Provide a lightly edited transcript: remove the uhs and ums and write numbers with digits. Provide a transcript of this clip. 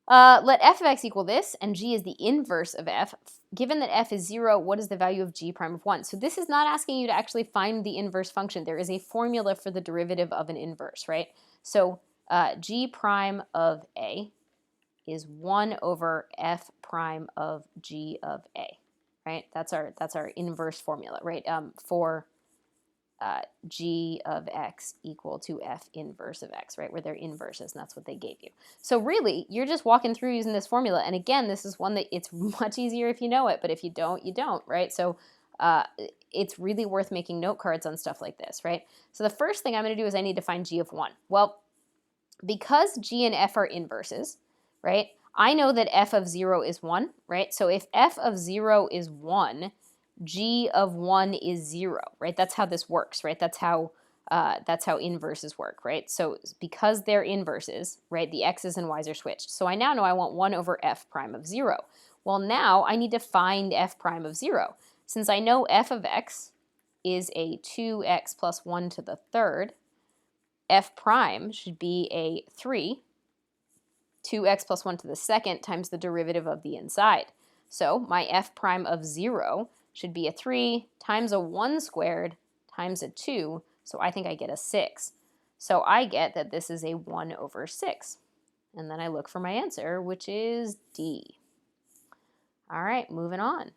Let f of x equal this, and g is the inverse of f. Given that f is 0, what is the value of g prime of 1? So this is not asking you to actually find the inverse function. There is a formula for the derivative of an inverse, right? So g prime of a is 1 over f prime of g of a, right? That's our inverse formula, right? For g of x equal to f inverse of x, right, where they're inverses, and that's what they gave you. So really, you're just walking through using this formula, and again, this is one that it's much easier if you know it, but if you don't, you don't, right? So it's really worth making note cards on stuff like this, right? So the first thing I'm going to do is I need to find g of 1. Well, because g and f are inverses, right, I know that f of 0 is 1, right? So if f of 0 is 1, g of 1 is 0, right? That's how this works, right? That's how inverses work, right? So because they're inverses, right, the x's and y's are switched. So I now know I want 1 over f prime of 0. Well, now I need to find f prime of 0. Since I know f of x is a 2x plus 1 to the third, f prime should be a 3, 2x plus 1 to the second times the derivative of the inside. So my f prime of 0 should be a 3 times a 1 squared times a 2, so I think I get a 6. So I get that this is a 1 over 6. And then I look for my answer, which is D. All right, moving on.